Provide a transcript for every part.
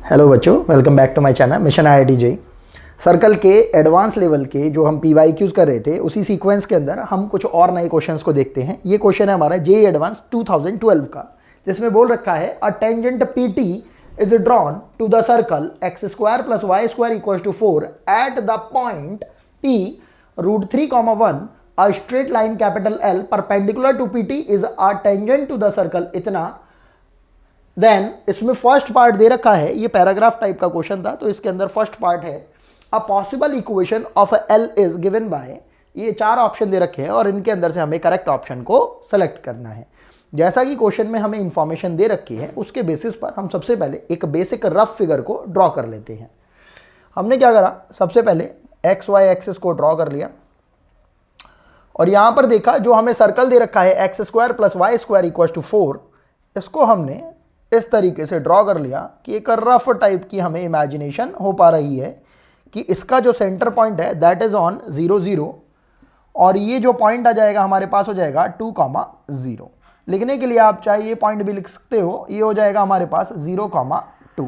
Hello बच्चों, welcome back to my channel mission IIT JEE। Circle के advance level के जो हम PYQs कर रहे थे उसी सीक्वेंस के अंदर हम कुछ और नए क्वेश्चंस को देखते हैं। ये क्वेश्चन है हमारा JEE एडवांस 2012 का, जिसमें बोल रखा है a tangent PT is drawn to the circle x square plus Y square equal to 4 at the point P √3, 1 a straight line capital L perpendicular to PT is a tangent to the circle इतना। Then इसमें first part दे रखा है, ये paragraph type का question था, तो इसके अंदर फर्स्ट पार्ट है a possible equation of L is given by, ये 4 ऑप्शन दे रखे हैं और इनके अंदर से हमें करेक्ट ऑप्शन को सेलेक्ट करना है। जैसा कि क्वेश्चन में हमें इंफॉर्मेशन दे रखी है उसके बेसिस पर हम सबसे पहले एक बेसिक रफ फिगर को ड्रॉ कर लेते हैं। हमने क्या करा, सबसे पहले एक्स वाई एक्सिस को ड्रॉ कर लिया और यहां पर देखा जो हमें सर्कल दे रखा है X square plus Y square equal to 4, इसको हमने इस तरीके से ड्रॉ कर लिया कि एक रफ टाइप की हमें इमेजिनेशन हो पा रही है कि इसका जो सेंटर पॉइंट है दैट इज ऑन 0 0 और ये जो पॉइंट आ जाएगा हमारे पास हो जाएगा 2, 0। लिखने के लिए आप चाहे ये पॉइंट भी लिख सकते हो, ये हो जाएगा हमारे पास 0, 2।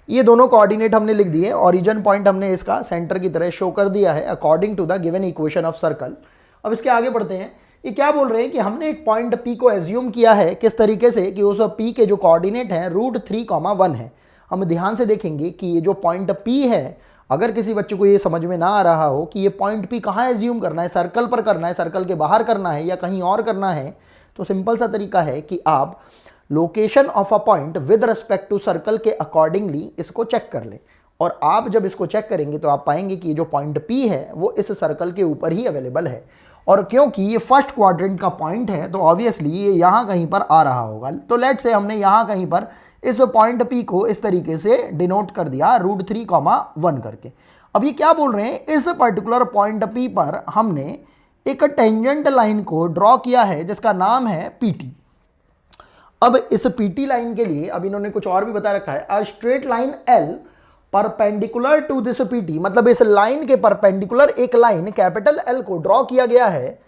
ये दोनों कोऑर्डिनेट हमने लिख दिए, ओरिजिन पॉइंट हमने इसका सेंटर की तरह शो कर दिया है according to the given equation of circle. अब इसके आगे बढ़ते हैं। ये क्या बोल रहे हैं कि हमने एक पॉइंट P को एज्यूम किया है किस तरीके से कि उस P के जो कोऑर्डिनेट हैं √3, 1 है। हम ध्यान से देखेंगे कि ये जो पॉइंट P है, अगर किसी बच्चे को ये समझ में ना आ रहा हो कि ये पॉइंट P कहाँ एज्यूम करना है, सर्कल पर करना है, सर्कल के बाहर करना है या कहीं और करना है, तो सिंपल सा तरीका है कि आप location of a point with respect to circle के अकॉर्डिंगली इसको चेक कर लें। और आप जब इसको चेक करेंगे तो आप पाएंगे कि ये जो पॉइंट P है वो इस सर्कल के ऊपर ही अवेलेबल है, और क्योंकि ये फर्स्ट क्वाड्रेंट का पॉइंट है तो ऑब्वियसली ये यहाँ कहीं पर आ रहा होगा। तो लेट से हमने यहाँ कहीं पर इस पॉइंट P को इस तरीके से डिनोट कर दिया √3, 1 करके। अब ये क्या बोल रहे हैं, इस पर्टिकुलर पॉइंट P पर हमने एक टेंजेंट लाइन को ड्रॉ किया है जिसका नाम है PT। अब इस PT लाइन के लिए अब इन्होंने कुछ और भी बता रखा है, a straight line L perpendicular to this PT, मतलब इस लाइन के परपेंडिकुलर एक लाइन कैपिटल L को ड्रॉ किया गया है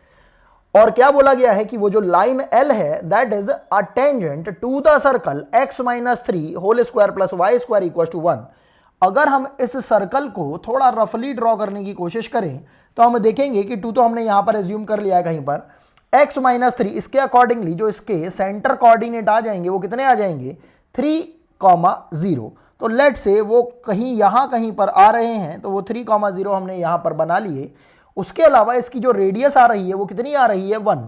और क्या बोला गया है कि वो जो लाइन L है that is a tangent to the circle x - 3 whole square plus Y square equal to 1। अगर हम इस सर्कल को थोड़ा रफली ड्रॉ करने की कोशिश करें तो हम देखेंगे कि 2 तो हमने यहां पर एज्यूम कर लिया है कहीं पर, x - 3 इसके अकॉर्डिंगली जो इसके सेंटर कोऑर्डिनेट आ जाएंगे वो कितने आ जाएंगे 3, 0। तो लेट से वो कहीं यहाँ कहीं पर आ रहे हैं तो वो 3, 0 हमने यहाँ पर बना लिए। उसके अलावा इसकी जो रेडियस आ रही है वो कितनी आ रही है 1।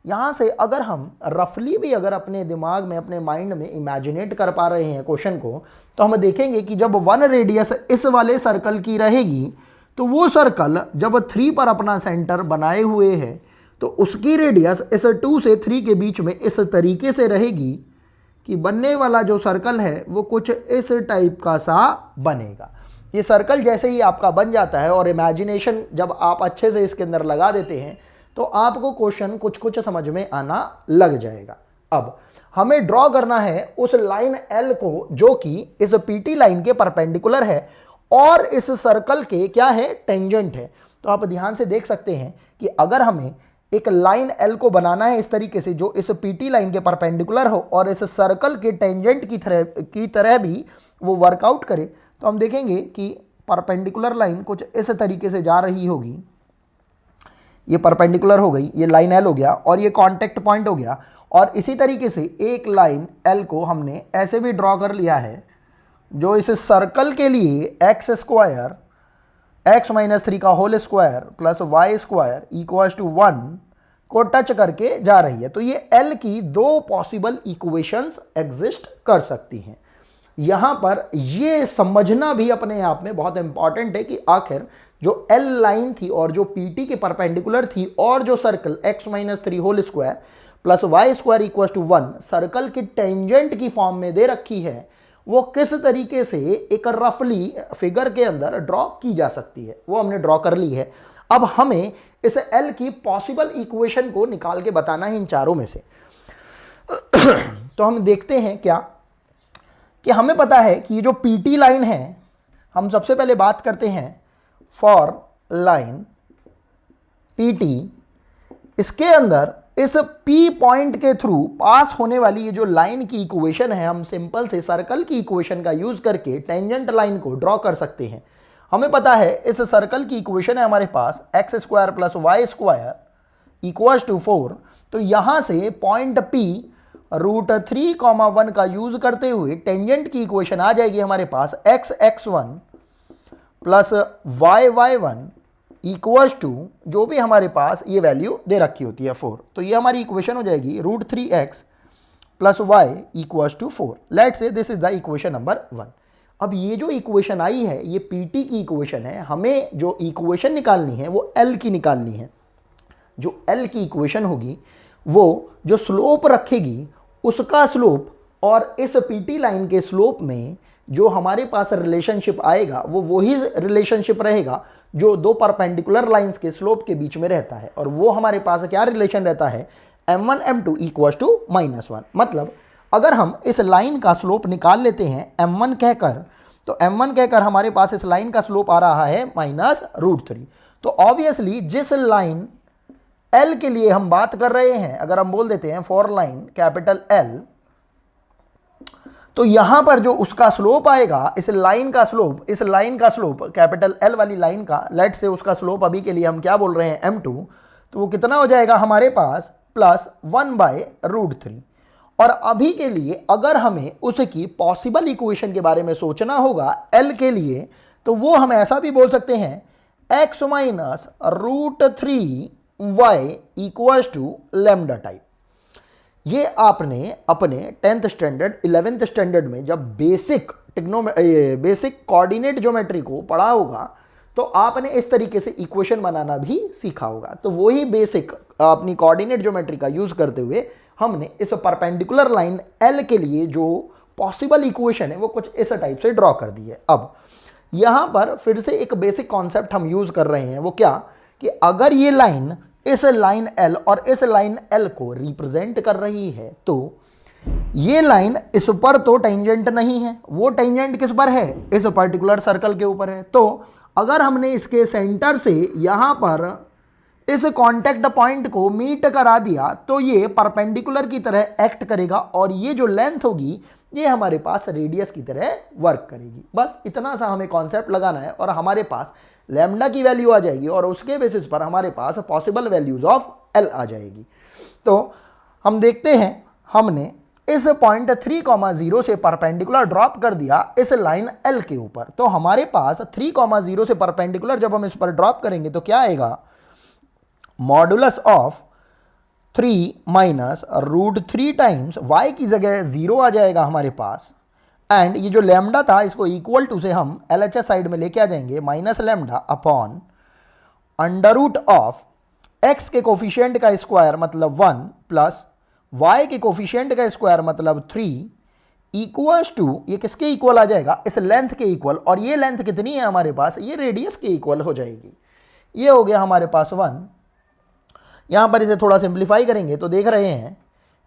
यहाँ से अगर हम रफली भी अगर अपने दिमाग में अपने माइंड में इमेजिनेट कर पा रहे हैं क्वेश्चन को, तो हम देखेंगे कि जब 1 रेडियस इस वाले सर्कल की रहेगी तो वो सर्कल जब 3 पर अपना सेंटर बनाए हुए है तो उसकी रेडियस इस 2 से 3 के बीच में इस तरीके से रहेगी कि बनने वाला जो सर्कल है वो कुछ इस टाइप का सा बनेगा। ये सर्कल जैसे ही आपका बन जाता है और इमेजिनेशन जब आप अच्छे से इसके अंदर लगा देते हैं तो आपको क्वेश्चन कुछ कुछ समझ में आना लग जाएगा। अब हमें ड्रॉ करना है उस लाइन L को जो कि इस PT लाइन के परपेंडिकुलर है और इस सर्कल के क्या है टेंजेंट है। तो आप ध्यान से देख सकते हैं कि अगर हमें एक लाइन L को बनाना है इस तरीके से जो इस PT लाइन के परपेंडिकुलर हो और इस सर्कल के टेंजेंट की तरह भी वो वर्कआउट करे, तो हम देखेंगे कि परपेंडिकुलर लाइन कुछ इस तरीके से जा रही होगी। ये परपेंडिकुलर हो गई, ये लाइन L हो गया और ये कांटेक्ट पॉइंट हो गया। और इसी तरीके से एक लाइन L को हमने ऐसे भी ड्रॉ कर लिया है जो इस सर्कल के लिए x स्क्वायर x - 3 का whole square plus Y square equal to 1 को टच करके जा रही है। तो ये L की 2 पॉसिबल इक्वेशंस एग्जिस्ट कर सकती हैं। यहां पर ये समझना भी अपने आप में बहुत इंपॉर्टेंट है कि आखिर जो L लाइन थी और जो PT के परपेंडिकुलर थी और जो circle x - 3 whole square plus Y square equal to 1 circle की टेंजेंट की फॉर्म में दे रखी है, वो किस तरीके से एक रफली फिगर के अंदर ड्रॉ की जा सकती है वो हमने ड्रॉ कर ली है। अब हमें इस L की पॉसिबल इक्वेशन को निकाल के बताना है इन चारों में से। तो हम देखते हैं क्या कि हमें पता है कि ये जो PT लाइन है, हम सबसे पहले बात करते हैं फॉर लाइन PT, इसके अंदर इस P पॉइंट के थ्रू पास होने वाली ये जो लाइन की इक्वेशन है, हम सिंपल से सर्कल की इक्वेशन का यूज करके टेंजेंट लाइन को ड्रॉ कर सकते हैं। हमें पता है इस सर्कल की इक्वेशन है हमारे पास x square plus Y square equals to 4। तो यहां से पॉइंट P √3, 1 का यूज करते हुए टेंजेंट की इक्वेशन आ जाएगी हमारे पास x(x1) plus y(y1) equals to जो भी हमारे पास ये वैल्यू दे रखी होती है 4। तो ये हमारी इक्वेशन हो जाएगी √3x plus Y equals to 4। Let's say this is the equation number 1। अब ये जो इक्वेशन आई है ये पीटी की इक्वेशन है। हमें जो इक्वेशन निकालनी है वो एल की निकालनी है। जो एल की इक्वेशन होगी वो जो स्लोप रखेगी उसका स्लोप और इस पीटी लाइन के स्लोप में जो हमारे पास रिलेशनशिप आएगा वो वही रिलेशनशिप रहेगा जो दो परपेंडिकुलर लाइंस के स्लोप के बीच में रहता है। और वो हमारे पास क्या रिलेशन रहता है, m1 m2 इक्वल्स टू -1। मतलब अगर हम इस लाइन का स्लोप निकाल लेते हैं m1 कहकर, तो m1 कहकर हमारे पास इस लाइन का स्लोप आ रहा है -√3। तो ऑब्वियसली जिस लाइन L के लिए हम बात कर रहे हैं, अगर हम बोल देते हैं फॉर लाइन कैपिटल L, तो यहां पर जो उसका स्लोप आएगा, इस लाइन का स्लोप कैपिटल L वाली लाइन का, लेट से उसका स्लोप अभी के लिए हम क्या बोल रहे हैं m2, तो वो कितना हो जाएगा हमारे पास +1/√3। और अभी के लिए अगर हमें उसकी पॉसिबल इक्वेशन के बारे में सोचना होगा L के लिए, तो वो हम ऐसा भी बोल सकते हैं x -√3y equals to lambda type. ये आपने अपने 10th स्टैंडर्ड 11th स्टैंडर्ड में जब बेसिक कोऑर्डिनेट ज्योमेट्री को पढ़ा होगा तो आपने इस तरीके से इक्वेशन बनाना भी सीखा होगा। तो वही बेसिक अपनी कोऑर्डिनेट ज्योमेट्री का यूज करते हुए हमने इस परपेंडिकुलर लाइन L के लिए जो पॉसिबल इक्वेशन है वो कुछ इस टाइप से ड्रॉ कर दी है। अब यहां पर फिर से एक बेसिक कॉन्सेप्ट हम यूज कर रहे हैं, वो क्या कि अगर ये लाइन इस लाइन L और इस लाइन L को रिप्रेजेंट कर रही है तो ये लाइन इस पर तो टेंजेंट नहीं है, वो टेंजेंट किस पर है, इस पर्टिकुलर सर्कल के ऊपर है। तो अगर हमने इसके सेंटर से यहां पर इस कांटेक्ट पॉइंट को मीट करा दिया तो ये परपेंडिकुलर की तरह एक्ट करेगा और ये जो लेंथ होगी ये हमारे पास रेडियस की तरह वर्क करेगी। बस इतना सा हमें कॉन्सेप्ट लगाना है और हमारे पास लैम्डा की वैल्यू आ जाएगी और उसके बेसिस पर हमारे पास पॉसिबल वैल्यूज ऑफ L आ जाएगी। तो हम देखते हैं, हमने इस पॉइंट 3,0 से परपेंडिकुलर ड्रॉप कर दिया इस लाइन L के ऊपर। तो हमारे पास 3,0 से परपेंडिकुलर जब हम इस पर ड्रॉप करेंगे तो क्या आएगा, मॉडुलस ऑफ 3 -√3 टाइम्स y की जगह 0 आ जाएगा हमारे पास। एंड ये जो लैम्डा था इसको इक्वल टू से हम LHS साइड में लेके आ जाएंगे -λ upon under root of x के कोफिशिएंट का स्क्वायर मतलब 1 प्लस y के कोफिशिएंट का स्क्वायर मतलब 3 इक्वल्स टू, ये किसके इक्वल आ जाएगा, इस लेंथ के इक्वल। और ये लेंथ कितनी है हमारे पास, ये रेडियस के इक्वल हो जाएगी। ये हो गया हमारे पास 1। यहां पर इसे थोड़ा सिंप्लीफाई करेंगे तो देख रहे हैं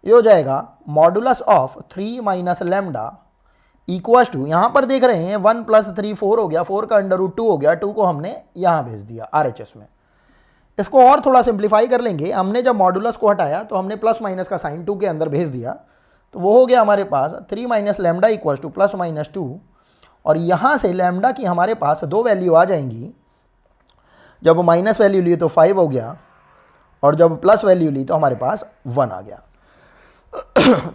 ये हो जाएगा मॉडुलस ऑफ 3 - λ इक्वल्स टू, यहां पर देख रहे हैं 1 + 3 4 हो गया, 4 का अंडर रूट 2 हो गया, 2 को हमने यहां भेज दिया RHS में। इसको और थोड़ा सिंप्लीफाई कर लेंगे, हमने जब मॉडुलस को हटाया तो हमने प्लस माइनस का साइन 2 के अंदर भेज दिया, तो वो हो गया हमारे पास 3 - λ इक्वल्स टू +-2। और यहां से लैम्डा की हमारे पास दो वैल्यू आ जाएंगी। जब माइनस वैल्यू लिए तो 5 हो गया और जब प्लस वैल्यू ली तो हमारे पास 1 आ गया।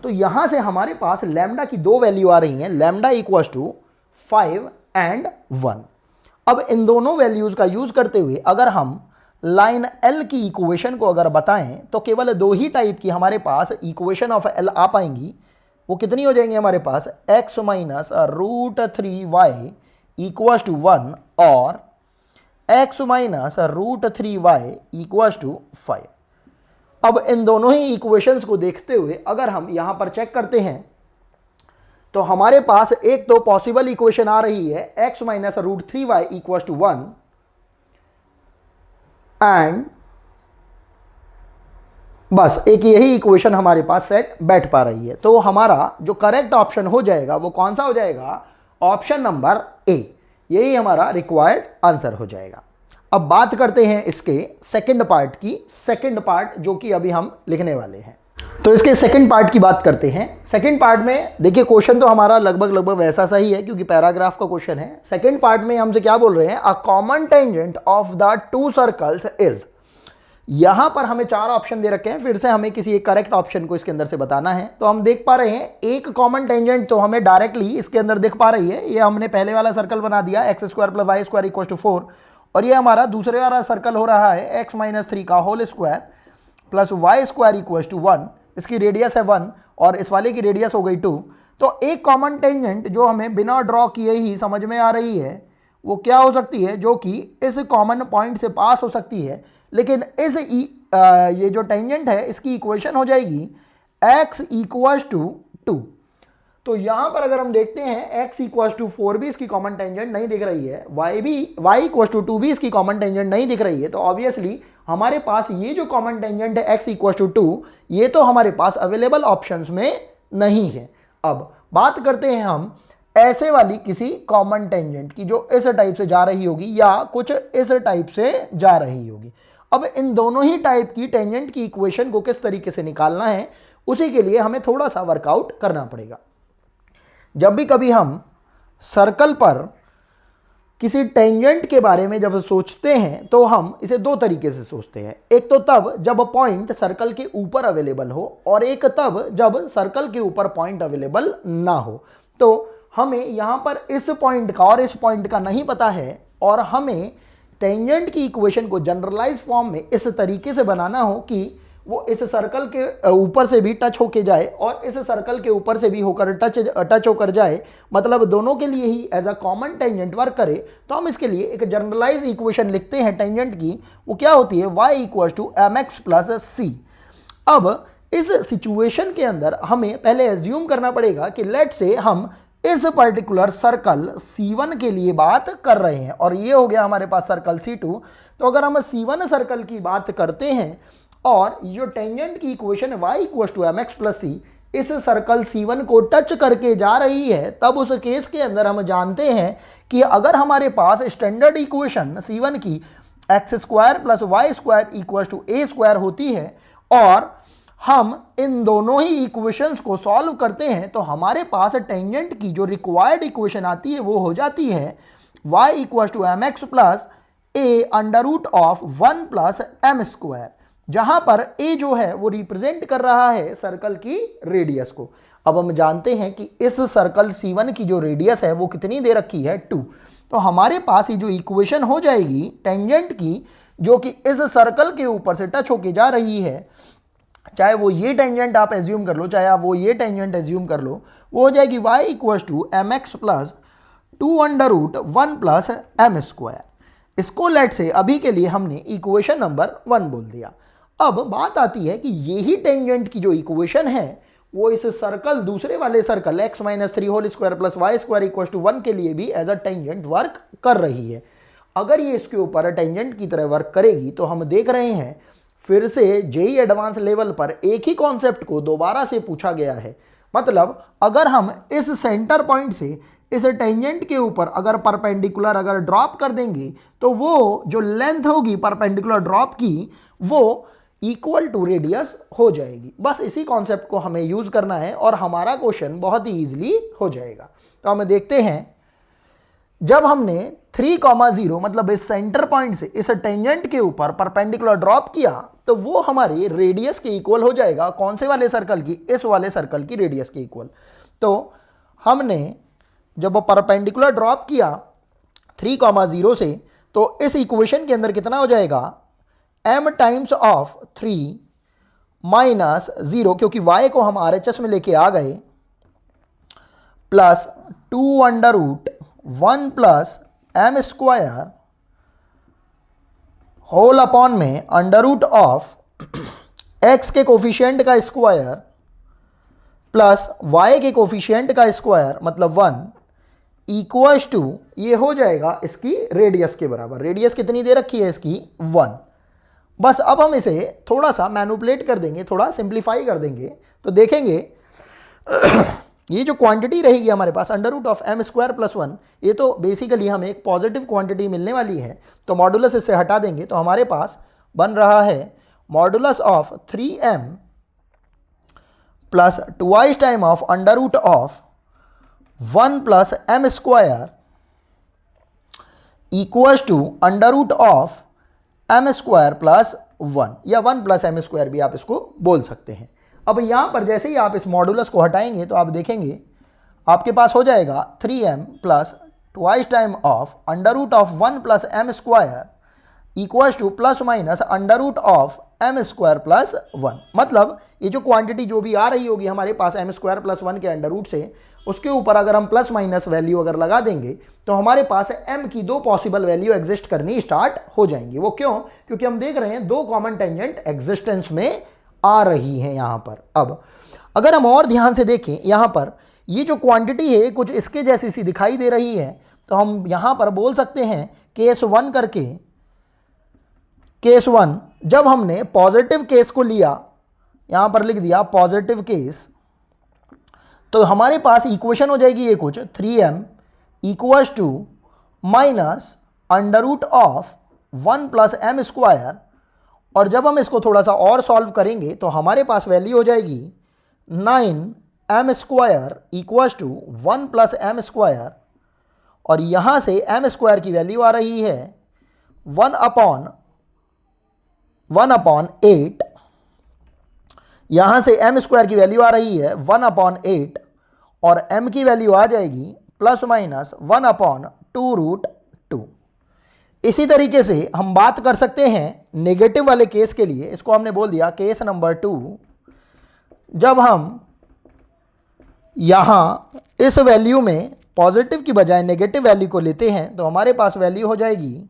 तो यहां से हमारे पास लैम्डा की दो वैल्यू आ रही हैं, लैम्डा इक्वल्स टू 5 and 1। अब इन दोनों वैल्यूज का यूज करते हुए अगर हम लाइन L की इक्वेशन को अगर बताएं तो केवल दो ही टाइप की हमारे पास इक्वेशन ऑफ L आ पाएंगी। वो कितनी हो जाएंगी हमारे पास, x -√3y इक्वल्स टू 1 और x -√3y इक्वल्स टू 5। अब इन दोनों ही इक्वेशंस को देखते हुए अगर हम यहां पर चेक करते हैं तो हमारे पास एक तो पॉसिबल इक्वेशन आ रही है x -√3y equals to 1 and बस एक यही इक्वेशन हमारे पास सेट बैठ पा रही है। तो हमारा जो करेक्ट ऑप्शन हो जाएगा वो कौन सा हो जाएगा, ऑप्शन नंबर A। यही हमारा रिक्वायर्ड आंसर हो जाएगा। अब बात करते हैं इसके सेकंड पार्ट की, सेकंड पार्ट जो कि अभी हम लिखने वाले हैं। तो इसके सेकंड पार्ट की बात करते हैं। सेकंड पार्ट में देखिए क्वेश्चन तो हमारा लगभग वैसा सा ही है क्योंकि पैराग्राफ का क्वेश्चन है। सेकंड पार्ट में हमसे क्या बोल रहे हैं, अ common tangent of the two circles is. यहां पर हमें 4 ऑप्शन दे रखे हैं, फिर से हमें किसी एक करेक्ट ऑप्शन को इसके अंदर से बताना है। तो हम देख पा रहे हैं एक कॉमन टेंजेंट तो हमें डायरेक्टली इसके अंदर दिख पा रही है। ये हमने पहले वाला सर्कल बना दिया x² + y² = 4, और ये हमारा दूसरे वाला सर्कल हो रहा है x - 3 का होल स्क्वायर प्लस y² = 1। इसकी रेडियस है 1 और इस वाले की रेडियस हो गई 2। तो एक कॉमन टेंजेंट जो हमें बिना ड्रॉ किए ही समझ में आ रही है वो क्या हो सकती है, जो कि इस कॉमन पॉइंट से पास हो सकती है। लेकिन इस ये जो टेंजेंट है इसकी इक्वेशन हो जाएगी x = 2। तो यहां पर अगर हम देखते हैं x = 4 भी इसकी कॉमन टेंजेंट नहीं दिख रही है, y = 2 भी इसकी कॉमन टेंजेंट नहीं दिख रही है। तो ऑब्वियसली हमारे पास ये जो कॉमन टेंजेंट है x = 2, ये तो हमारे पास अवेलेबल ऑप्शंस में नहीं है। अब बात करते हैं हम ऐसे वाली किसी कॉमन टेंजेंट की जो इस टाइप से जा रही होगी या कुछ इस टाइप से जा रही होगी। अब इन दोनों ही टाइप की टेंजेंट की इक्वेशन को किस तरीके से निकालना है, उसी के लिए हमें थोड़ा सा वर्कआउट करना पड़ेगा। जब भी कभी हम सर्कल पर किसी टेंजेंट के बारे में जब सोचते हैं तो हम इसे 2 तरीके से सोचते हैं। एक तो तब जब पॉइंट सर्कल के ऊपर अवेलेबल हो, और एक तब जब सर्कल के ऊपर पॉइंट अवेलेबल ना हो। तो हमें यहाँ पर इस पॉइंट का और इस पॉइंट का नहीं पता है, और हमें टेंजेंट की इक्वेशन को जनरलाइज फॉर्म में इस तरीके से बनाना हो कि वो इस सर्कल के ऊपर से भी टच होके जाए और इस सर्कल के ऊपर से भी होकर टच होकर जाए, मतलब दोनों के लिए ही as a common tangent work करे। तो हम इसके लिए एक जनरलाइज इक्वेशन लिखते हैं टेंजेंट की। वो क्या होती है, y = mx + c। अब इस सिचुएशन के अंदर हमें पहले एज्यूम करना पड़ेगा कि लेट से हम इस पर्टिकुलर सर्कल C1 के लिए बात कर रहे हैं, और ये हो गया हमारे पास सर्कल C2। तो अगर हम C1 सर्कल की बात करते हैं और जो टेंजेंट की इक्वेशन y = mx + c इस सर्कल C1 को टच करके जा रही है, तब उस केस के अंदर हम जानते हैं कि अगर हमारे पास स्टैंडर्ड इक्वेशन C1 की x² + y² = a² होती है और हम इन दोनों ही इक्वेशंस को सॉल्व करते हैं, तो हमारे पास टेंजेंट की जो रिक्वायर्ड इक्वेशन आती है वो हो जाती है y = mx + a √1 + m², जहां पर a जो है वो रिप्रेजेंट कर रहा है सर्कल की रेडियस को। अब हम जानते हैं कि इस सर्कल C1 की जो रेडियस है वो कितनी दे रखी है, 2। तो हमारे पास ये जो इक्वेशन हो जाएगी टेंजेंट की, जो कि इस सर्कल के ऊपर से टच होके जा रही है, चाहे वो ये टेंजेंट आप एज्यूम कर लो, चाहे आप वो ये टेंजेंट एज्यूम कर लो, वो हो जाएगी y = mx + 2√1 + m²। इसको लेट से अभी के लिए हमने इक्वेशन नंबर 1 बोल दिया। अब बात आती है कि यही टेंजेंट की जो इक्वेशन है वो इस सर्कल दूसरे वाले circle x - 3 whole square plus y² = 1 के लिए भी एज अ टेंजेंट वर्क कर रही है। अगर ये इसके ऊपर टेंजेंट की तरह वर्क करेगी तो हम देख रहे हैं फिर से जेईई एडवांस लेवल पर एक ही कॉन्सेप्ट को दोबारा से पूछा गया है। मतलब अगर हम इस सेंटर पॉइंट से इस टेंजेंट के ऊपर अगर परपेंडिकुलर अगर ड्रॉप कर देंगे तो वो जो लेंथ होगी परपेंडिकुलर ड्रॉप की वो इक्वल टू रेडियस हो जाएगी। बस इसी कॉन्सेप्ट को हमें यूज करना है और हमारा क्वेश्चन बहुत ही ईजिली हो जाएगा। तो हम देखते हैं, जब हमने 3,0 मतलब इस सेंटर पॉइंट से इस टेंजेंट के ऊपर परपेंडिकुलर ड्रॉप किया तो वो हमारी रेडियस के इक्वल हो जाएगा। कौन से वाले सर्कल की, इस वाले सर्कल की रेडियस के इक्वल। तो हमने जब परपेंडिकुलर ड्रॉप किया 3,0 से, तो इस इक्वेशन के अंदर कितना हो जाएगा, m टाइम्स ऑफ 3 माइनस 0, क्योंकि y को हम RHS में लेके आ गए, प्लस 2√1 + m² होल अपॉन में √ x के कोफिशिएंट का स्क्वायर प्लस y के कोफिशिएंट का स्क्वायर मतलब 1 इक्वल्स टू, ये हो जाएगा इसकी रेडियस के बराबर। रेडियस कितनी दे रखी है इसकी, 1। बस अब हम इसे थोड़ा सा मैनिपुलेट कर देंगे, थोड़ा सिंप्लीफाई कर देंगे, तो देखेंगे ये जो क्वांटिटी रहेगी हमारे पास under root of M square plus 1, ये तो बेसिकली हमें एक पॉजिटिव क्वांटिटी मिलने वाली है, तो मॉडुलस इससे हटा देंगे तो हमारे पास बन रहा है modulus of 3m plus twice time of under root of 1 plus M square equals to under root of M square plus 1, या 1 प्लस एम स्क्वायर भी आप इसको बोल सकते हैं। अब यहाँ पर जैसे ही आप इस मॉडुलस को हटाएंगे तो आप देखेंगे आपके पास हो जाएगा 3m plus twice time of under root of 1 plus M square equals to plus minus under root of M square plus 1। मतलब ये जो क्वांटिटी जो भी आ रही होगी हमारे पास एम स्क्वायर प्लस 1 के अंडर रूट से, उसके ऊपर अगर हम प्लस माइनस वैल्यू अगर लगा देंगे तो हमारे पास m की दो पॉसिबल वैल्यू एग्जिस्ट करनी स्टार्ट हो जाएंगी। वो क्यों? क्योंकि हम देख रहे हैं दो कॉमन टेंजेंट एग्जिस्टेंस में आ रही है यहाँ पर। अब अगर हम और ध्यान से देखें यहाँ पर ये जो क्वांटिटी है कुछ इसके जैसी सी दिखाई दे रही है, तो हम यहाँ पर बोल सकते हैं केस 1 करके, केस 1 जब हमने पॉजिटिव केस को लिया, यहाँ पर लिख दिया पॉजिटिव केस, तो हमारे पास इक्वेशन हो जाएगी ये कुछ 3m equals to minus under root of 1 plus M square, और जब हम इसको थोड़ा सा और सॉल्व करेंगे तो हमारे पास वैल्यू हो जाएगी 9m square equals to 1 plus M square, और यहाँ से एम स्क्वायर की वैल्यू आ रही है 1 अपॉन 8, यहाँ से एम स्क्वायर की वैल्यू आ रही है 1 अपॉन 8, और m की वैल्यू आ जाएगी प्लस माइनस 1 अपॉन 2 रूट 2। इसी तरीके से हम बात कर सकते हैं नेगेटिव वाले केस के लिए, इसको हमने बोल दिया केस नंबर 2। जब हम यहाँ इस वैल्यू में पॉजिटिव की बजाय नेगेटिव वैल्यू को लेते हैं तो हमारे पास वैल्यू हो जाएगी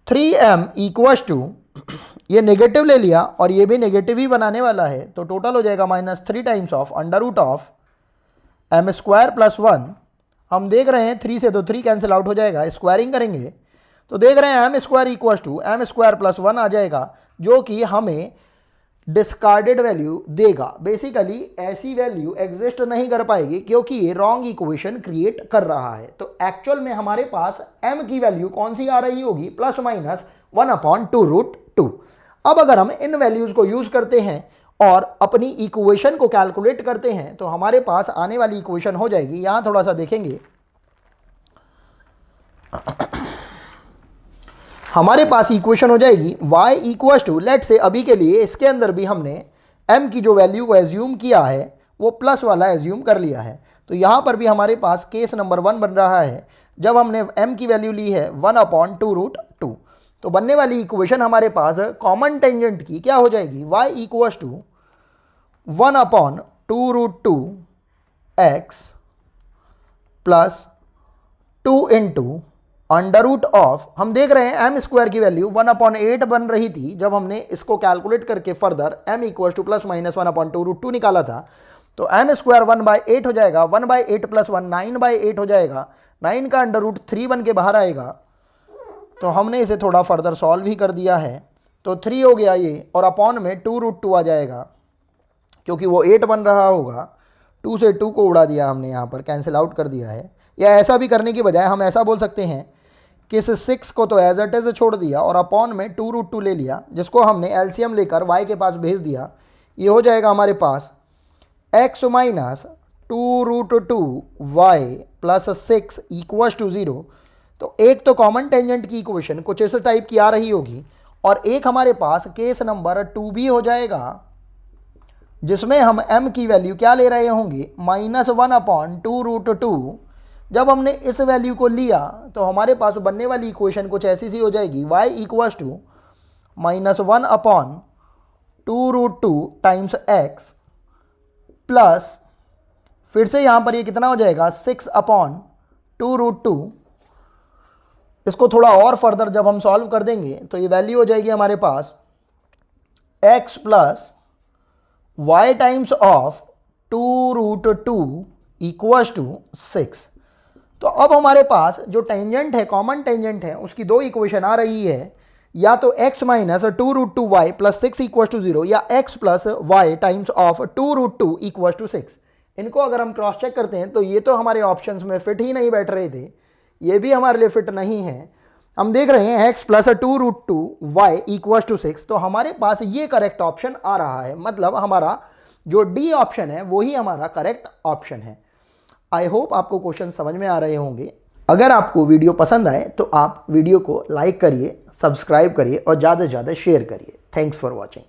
3m इक्वल्स टू, ये नेगेटिव ले लिया और ये भी नेगेटिव ही बनाने वाला है, तो टोटल हो जाएगा -3 times of under root of M square plus 1। हम देख रहे हैं 3 से तो 3 कैंसिल आउट हो जाएगा, स्क्वायरिंग करेंगे तो देख रहे हैं M square equals to M square plus 1 आ जाएगा, जो कि हमें डिस्कार्डेड वैल्यू देगा। बेसिकली ऐसी वैल्यू एग्जिस्ट नहीं कर पाएगी क्योंकि ये रॉन्ग इक्वेशन क्रिएट कर रहा है। तो एक्चुअल में हमारे पास m की वैल्यू कौन सी आ रही होगी? Plus minus 1 upon 2 root 2। अब अगर हम इन वैल्यूज को यूज करते हैं और अपनी इक्वेशन को कैलकुलेट करते हैं तो हमारे पास आने वाली इक्वेशन हो जाएगी, यहां थोड़ा सा देखेंगे, हमारे पास इक्वेशन हो जाएगी y इक्वल्स टू, लेट से अभी के लिए इसके अंदर भी हमने m की जो वैल्यू को एज्यूम किया है वो प्लस वाला एज्यूम कर लिया है, तो यहाँ पर भी हमारे पास केस नंबर 1 बन रहा है। जब हमने m की वैल्यू ली है 1 अपॉन 2 रूट 2, तो बनने वाली इक्वेशन हमारे पास कॉमन टेंजेंट की क्या हो जाएगी? y equals to 1 upon 2 root 2 x plus 2 into under root of, हम देख रहे हैं एम स्क्वायर की वैल्यू 1 अपॉन 8 बन रही थी जब हमने इसको कैलकुलेट करके further m equals to plus minus 1 upon 2 root 2 निकाला था, तो एम स्क्वायर 1/8 हो जाएगा, 1/8 प्लस 1 9/8 हो जाएगा, 9 का अंडर रूट 3 बन के बाहर आएगा। तो हमने इसे थोड़ा फर्दर सॉल्व ही कर दिया है, तो 3 हो गया ये, और अपॉन में 2 रूट 2 आ जाएगा क्योंकि वो 8 बन रहा होगा, 2 से 2 को उड़ा दिया हमने, यहाँ पर कैंसिल आउट कर दिया है। या ऐसा भी करने की बजाय हम ऐसा बोल सकते हैं कि इस 6 को तो एज इट इज छोड़ दिया और अपॉन में 2 रूट 2 ले लिया, जिसको हमने एलसीएम लेकर y के पास भेज दिया। ये हो जाएगा हमारे पास x minus 2 root 2 y plus 6 equals to 0। तो एक तो कॉमन टेंजेंट की इक्वेशन कुछ इस टाइप की आ रही होगी, और एक हमारे पास केस नंबर 2 भी हो जाएगा जिसमें हम m की वैल्यू क्या ले रहे होंगे? -1 अपॉन 2 रूट 2। जब हमने इस वैल्यू को लिया तो हमारे पास बनने वाली इक्वेशन कुछ ऐसी सी हो जाएगी, y equals to -1 upon 2 root 2 times x plus, फिर से यहाँ पर ये कितना हो जाएगा? 6 अपॉन 2 रूट 2। इसको थोड़ा और फर्दर जब हम सॉल्व कर देंगे तो ये वैल्यू हो जाएगी हमारे पास x plus y times of 2 root 2 equals to 6। तो अब हमारे पास जो टेंजेंट है, कॉमन टेंजेंट है, उसकी दो इक्वेशन आ रही है, या तो x minus 2 root 2 y plus 6 equals to 0, या x plus y times of 2 root 2 equals to 6। इनको अगर हम क्रॉस चेक करते हैं तो ये तो हमारे ऑप्शंस में फिट ही नहीं बैठ रहे थे, ये भी हमारे लिए फिट नहीं है। हम देख रहे हैं x plus 2√2 y equal to 6, तो हमारे पास ये करेक्ट ऑप्शन आ रहा है, मतलब हमारा जो डी ऑप्शन है वही हमारा करेक्ट ऑप्शन है। आई होप आपको क्वेश्चन समझ में आ रहे होंगे। अगर आपको वीडियो पसंद आए तो आप वीडियो को लाइक करिए, सब्सक्राइब करिए और ज़्यादा से ज़्यादा शेयर करिए। Thanks for watching.